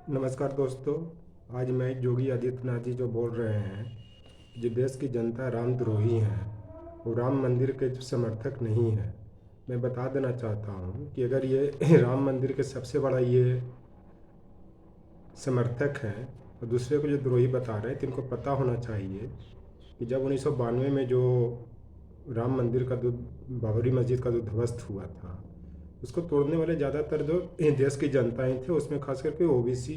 नमस्कार दोस्तों। आज मैं योगी आदित्यनाथ जी जो बोल रहे हैं कि देश की जनता रामद्रोही है, वो राम मंदिर के जो समर्थक नहीं है। मैं बता देना चाहता हूँ कि अगर ये राम मंदिर के सबसे बड़ा ये समर्थक हैं और दूसरे को जो द्रोही बता रहे हैं, तो इनको पता होना चाहिए कि जब 1992 में जो राम मंदिर का जो बाबरी मस्जिद का जो ध्वस्त हुआ था, उसको तोड़ने वाले ज़्यादातर जो देश की जनताएं थे, उसमें खास करके ओबीसी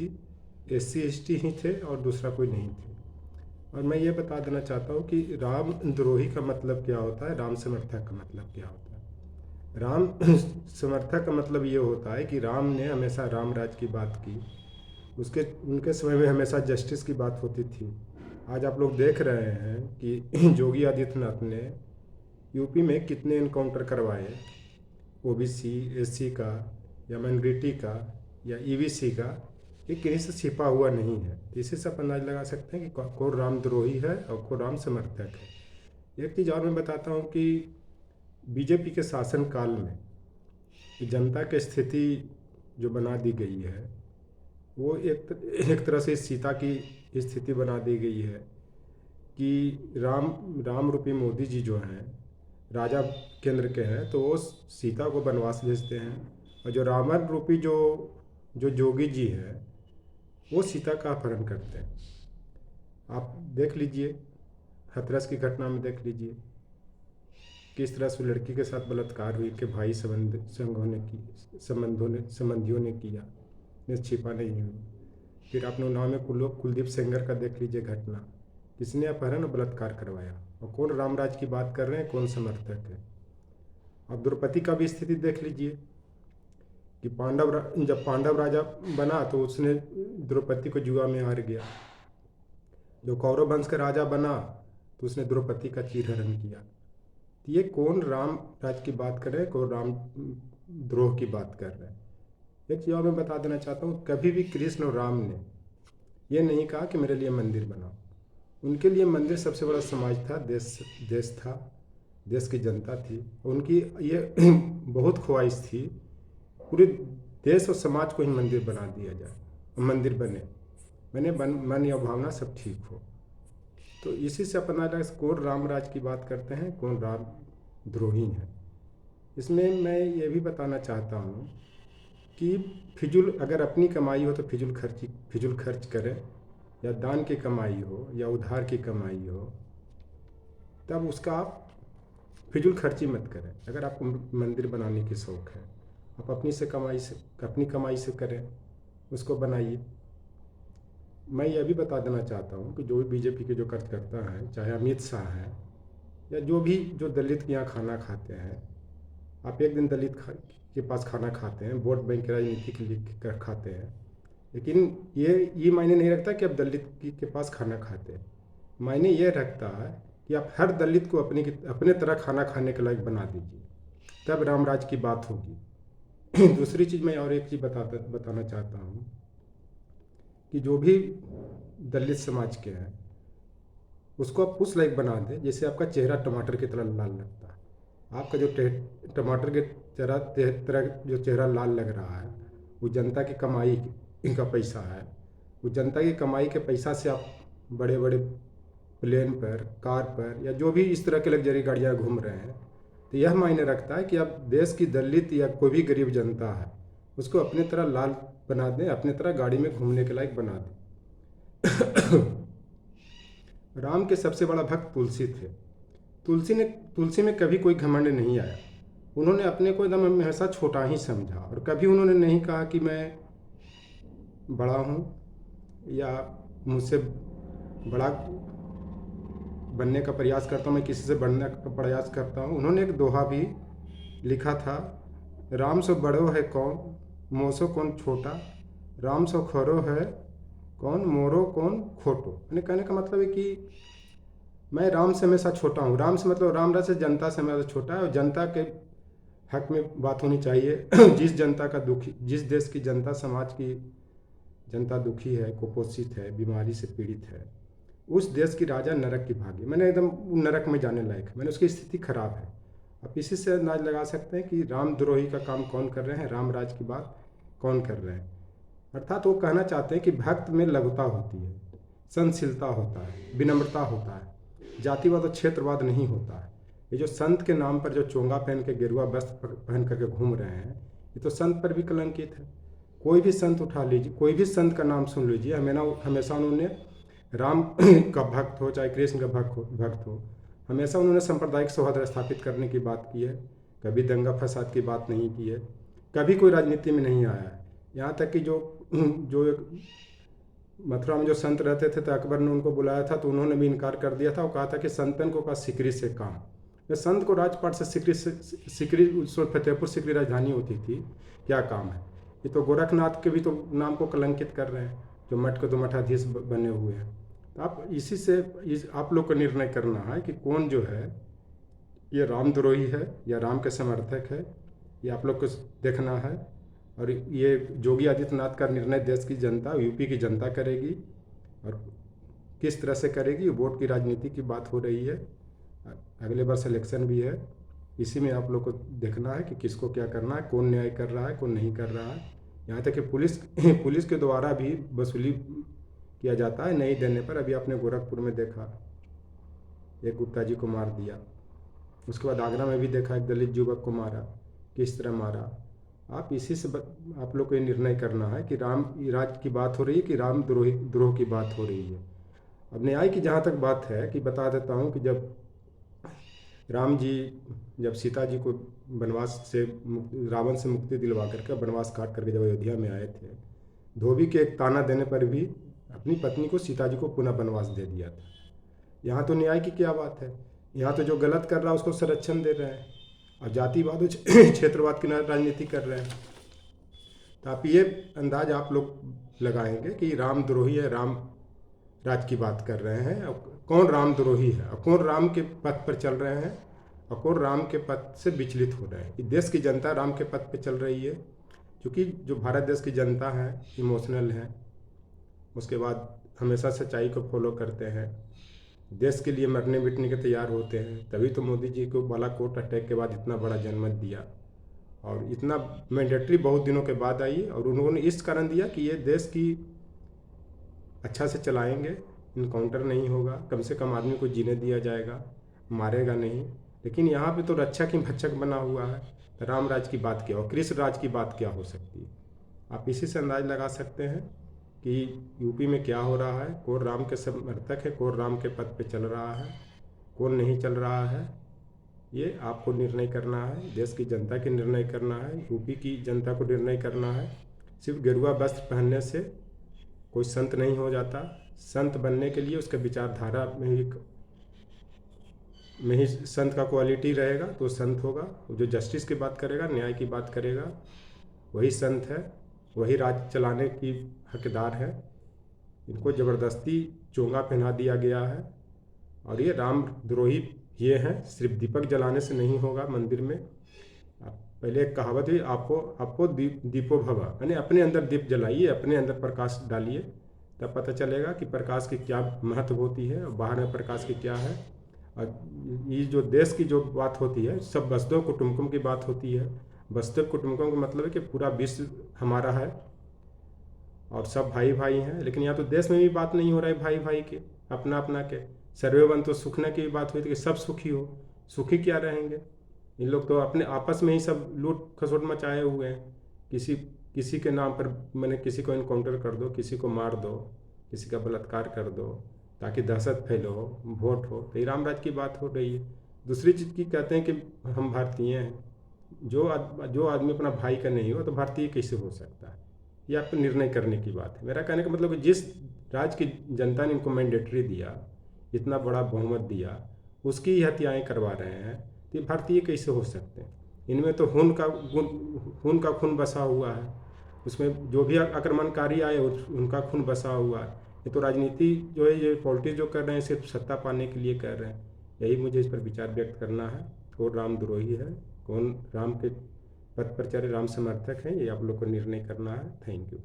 एससी एसटी ही थे और दूसरा कोई नहीं थे। और मैं ये बता देना चाहता हूँ कि राम द्रोही का मतलब क्या होता है, राम समर्थक का मतलब क्या होता है। राम समर्थक का मतलब ये होता है कि राम ने हमेशा राम राज की बात की, उसके उनके समय में हमेशा जस्टिस की बात होती थी। आज आप लोग देख रहे हैं कि योगी आदित्यनाथ ने यूपी में कितने इनकाउंटर करवाए, ओबीसी एससी का या माइनॉरिटी का या ईबीसी का, ये किसी से छिपा हुआ नहीं है। इसी से आप अंदाज लगा सकते हैं कि कौन रामद्रोही है और कौन राम समर्थक है। एक चीज़ और मैं बताता हूँ कि बीजेपी के शासनकाल में जनता की स्थिति जो बना दी गई है, वो एक तरह से सीता की स्थिति बना दी गई है कि राम राम रूपी मोदी जी जो हैं राजा केंद्र के हैं, तो वो सीता को वनवास भेजते हैं, और जो रावण रूपी जो जो जोगी जी हैं, वो सीता का अपहरण करते हैं। आप देख लीजिए, हथरस की घटना में देख लीजिए किस तरह से लड़की के साथ बलात्कार हुई कि भाई संघों ने की संबंधियों ने किया, ने छिपा नहीं हुई। फिर आपने उन्नाव में कुलदीप सेंगर का देख लीजिए घटना, किसने अपहरण और बलात्कार करवाया, और कौन रामराज की बात कर रहे हैं, कौन समर्थक है। अब द्रौपदी का भी स्थिति देख लीजिए कि जब पांडव राजा बना तो उसने द्रौपदी को जुआ में हार गया। जो कौरव वंश का राजा बना तो उसने द्रौपदी का चीरहरण किया। तो ये कौन राम राज की बात कर रहे हैं, कौन राम द्रोह की बात कर रहे हैं। एक चीज़ और मैं बता देना चाहता हूँ, कभी भी कृष्ण और राम ने ये नहीं कहा कि मेरे लिए मंदिर बनाओ। उनके लिए मंदिर सबसे बड़ा समाज था, देश था, देश की जनता थी। उनकी ये बहुत ख्वाहिश थी पूरे देश और समाज को ही मंदिर बना दिया जाए और मंदिर मन या भावना सब ठीक हो। तो इसी से अपना कौन राम राज की बात करते हैं, कौन राम द्रोही है। इसमें मैं ये भी बताना चाहता हूँ कि अगर अपनी कमाई हो तो फिजूल खर्च करें, या दान की कमाई हो या उधार की कमाई हो, तब उसका आप फिजूल खर्ची मत करें। अगर आपको मंदिर बनाने की शौक़ है, आप अपनी कमाई से करें, उसको बनाइए। मैं यह भी बता देना चाहता हूँ कि जो भी बीजेपी के जो कार्यकर्ता हैं, चाहे अमित शाह हैं या जो दलित के यहाँ खाना खाते हैं, आप एक दिन के पास खाना खाते हैं, वोट बैंक की राजनीति के लिए खाते हैं, लेकिन ये मायने नहीं रखता कि आप दलित के पास खाना खाते हैं। मायने ये रखता है कि आप हर दलित को अपने तरह खाना खाने के लायक बना दीजिए, तब रामराज की बात होगी। दूसरी चीज़ मैं और एक चीज़ बताना चाहता हूँ कि जो भी दलित समाज के हैं, उसको आप उस लायक बना दें जैसे आपका चेहरा टमाटर की तरह लाल लगता है। आपका जो टमाटर के तरह जो चेहरा लाल लग रहा है, वो जनता की कमाई का पैसा है। वो जनता की कमाई के पैसा से आप बड़े बड़े प्लेन पर, कार पर, या जो भी इस तरह की लग्जरी गाड़ियाँ घूम रहे हैं। तो यह मायने रखता है कि आप देश की दलित या कोई भी गरीब जनता है, उसको अपने तरह लाल बना दें, अपने तरह गाड़ी में घूमने के लायक बना दें। राम के सबसे बड़ा भक्त तुलसी थे। तुलसी में कभी कोई घमंड नहीं आया। उन्होंने अपने को एकदम हमेशा छोटा ही समझा, और कभी उन्होंने नहीं कहा कि मैं बड़ा हूँ या मुझसे बड़ा बनने का प्रयास करता हूँ, मैं किसी से बढ़ने का प्रयास करता हूँ। उन्होंने एक दोहा भी लिखा था, राम सो बड़ो है कौन, मोसो कौन छोटा, राम सो खरो है कौन, मोरो कौन खोटो। यानी कहने का मतलब है कि मैं राम से हमेशा छोटा हूँ। राम से मतलब रामराज से जनता से हमेशा छोटा है, और जनता के हक में बात होनी चाहिए। जिस देश की जनता, समाज की जनता दुखी है, कुपोषित है, बीमारी से पीड़ित है, उस देश की राजा नरक की भागी, मैंने एकदम नरक में जाने लायक है, मैंने उसकी स्थिति खराब है। आप इसी से अंदाज लगा सकते हैं कि रामद्रोही का काम कौन कर रहे हैं, राम राज की बात कौन कर रहे हैं। अर्थात वो कहना चाहते हैं कि भक्त में लघुता होती है, संतशीलता होता है, विनम्रता होता है, जातिवाद और क्षेत्रवाद नहीं होता है। ये जो संत के नाम पर जो चोंगा पहन के गेरुआ वस्त्र पहन करके घूम रहे हैं, ये तो संत पर भी कलंकित है। कोई भी संत उठा लीजिए, कोई भी संत का नाम सुन लीजिए, हमेशा उन्होंने राम का भक्त हो चाहे कृष्ण का भक्त हो, हमेशा उन्होंने सांप्रदायिक सौहार्द स्थापित करने की बात की है, कभी दंगा फसाद की बात नहीं की है, कभी कोई राजनीति में नहीं आया है। यहाँ तक कि जो जो एक मथुरा में जो संत रहते थे तो अकबर ने उनको बुलाया था तो उन्होंने भी इनकार कर दिया था और कहा था कि संतन को का सिकरी से काम। ये संत को राजपाट से सिकरी उस वक्त फतेहपुर सिकरी राजधानी होती थी, क्या काम है। ये तो गोरखनाथ के भी तो नाम को कलंकित कर रहे हैं, जो मठ के तो मठाधीश बने हुए हैं। तो आप इसी से आप लोग को निर्णय करना है कि कौन जो है ये रामद्रोही है या राम के समर्थक है, ये आप लोग को देखना है। और ये योगी आदित्यनाथ का निर्णय देश की जनता, यूपी की जनता करेगी, और किस तरह से करेगी, वोट की राजनीति की बात हो रही है। अगले वर्ष इलेक्शन भी है, इसी में आप लोग को देखना है कि किसको क्या करना है, कौन न्याय कर रहा है, कौन नहीं कर रहा है। यहाँ तक कि पुलिस के द्वारा भी वसूली किया जाता है नहीं देने पर। अभी आपने गोरखपुर में देखा, एक गुप्ता जी को मार दिया, उसके बाद आगरा में भी देखा एक दलित युवक को मारा, किस तरह मारा। आप इसी से आप लोग को ये निर्णय करना है कि राम राज की बात हो रही है कि राम द्रोह की बात हो रही है। अब न्याय की जहाँ तक बात है कि बता देता हूँ कि जब सीता जी को वनवास से रावण से मुक्ति दिलवा करके वनवास काट करके जब अयोध्या में आए थे, धोबी के एक ताना देने पर भी अपनी पत्नी को, सीता जी को पुनः वनवास दे दिया था। यहाँ तो न्याय की क्या बात है, यहाँ तो जो गलत कर रहा है उसको संरक्षण दे रहे हैं और जातिवाद और क्षेत्रवाद की राजनीति कर रहे हैं। तो आप ये अंदाज आप लोग लगाएंगे कि रामद्रोही है, राम राज की बात कर रहे हैं, और कौन रामद्रोही है और कौन राम के पथ पर चल रहे हैं और कौन राम के पथ से विचलित हो रहे हैं। ये देश की जनता राम के पथ पर चल रही है, क्योंकि जो भारत देश की जनता है इमोशनल है, उसके बाद हमेशा सच्चाई को फॉलो करते हैं, देश के लिए मरने मिटने के तैयार होते हैं। तभी तो मोदी जी को बालाकोट अटैक के बाद इतना बड़ा जनमत दिया और इतना मैंडेटरी बहुत दिनों के बाद आई, और उन्होंने इस कारण दिया कि ये देश की अच्छा से चलाएंगे, इनकाउंटर नहीं होगा, कम से कम आदमी को जीने दिया जाएगा, मारेगा नहीं। लेकिन यहाँ पे तो रक्षक ही भक्षक बना हुआ है। तो राम राज की बात क्या हो, कृष्ण राज की बात क्या हो सकती है। आप इसी से अंदाज लगा सकते हैं कि यूपी में क्या हो रहा है, कौन राम के समर्थक है, कौन राम के पथ पे चल रहा है, कौन नहीं चल रहा है। ये आपको निर्णय करना है, देश की जनता के निर्णय करना है, यूपी की जनता को निर्णय करना है। सिर्फ गेरुआ वस्त्र पहनने से कोई संत नहीं हो जाता। संत बनने के लिए उसके विचारधारा में ही संत का क्वालिटी रहेगा तो संत होगा। जो जस्टिस की बात करेगा, न्याय की बात करेगा, वही संत है, वही राज चलाने की हकदार है। इनको ज़बरदस्ती चोंगा पहना दिया गया है और ये रामद्रोही ये हैं। सिर्फ दीपक जलाने से नहीं होगा मंदिर में। पहले एक कहावत है, आपको दीपो भवा, यानी अपने अंदर दीप जलाइए, अपने अंदर प्रकाश डालिए, तब पता चलेगा कि प्रकाश की क्या महत्व होती है और बाहर में प्रकाश की क्या है। और ये जो देश की जो बात होती है, सब वसुधैव कुटुंबकम की बात होती है। वसुधैव कुटुंबकम का मतलब है कि पूरा विश्व हमारा है और सब भाई भाई हैं। लेकिन यहाँ तो देश में भी बात नहीं हो रहा है भाई भाई के, अपना अपना के। सर्वेबंतु सुखना की भी बात हुई थी कि सब सुखी हो, सुखी क्या रहेंगे। इन लोग तो अपने आपस में ही सब लूट खसोट मचाए हुए हैं। किसी के नाम पर मैंने किसी को इनकाउंटर कर दो, किसी को मार दो, किसी का बलात्कार कर दो ताकि दहशत फैलो, वोट हो। तो ये रामराज की बात हो रही है। दूसरी चीज़ की कहते हैं कि हम भारतीय हैं। जो आदमी अपना भाई का नहीं हो तो भारतीय कैसे हो सकता है, ये आपको निर्णय करने की बात है। मेरा कहने का मतलब जिस राज्य की जनता ने इनको मैंडेटरी दिया, इतना बड़ा बहुमत दिया, उसकी ही हत्याएँ करवा रहे हैं, तो ये भारतीय कैसे हो सकते हैं। इनमें तो खून का खून बसा हुआ है, उसमें जो भी आक्रमणकारी आए उनका खून बसा हुआ है। ये तो राजनीति जो है, ये पॉलिटिक्स जो कर रहे हैं सिर्फ सत्ता पाने के लिए कर रहे हैं। यही मुझे इस पर विचार व्यक्त करना है। कौन रामद्रोही है, कौन राम के पथ पर चले राम समर्थक हैं, ये आप लोग को निर्णय करना है। Thank you.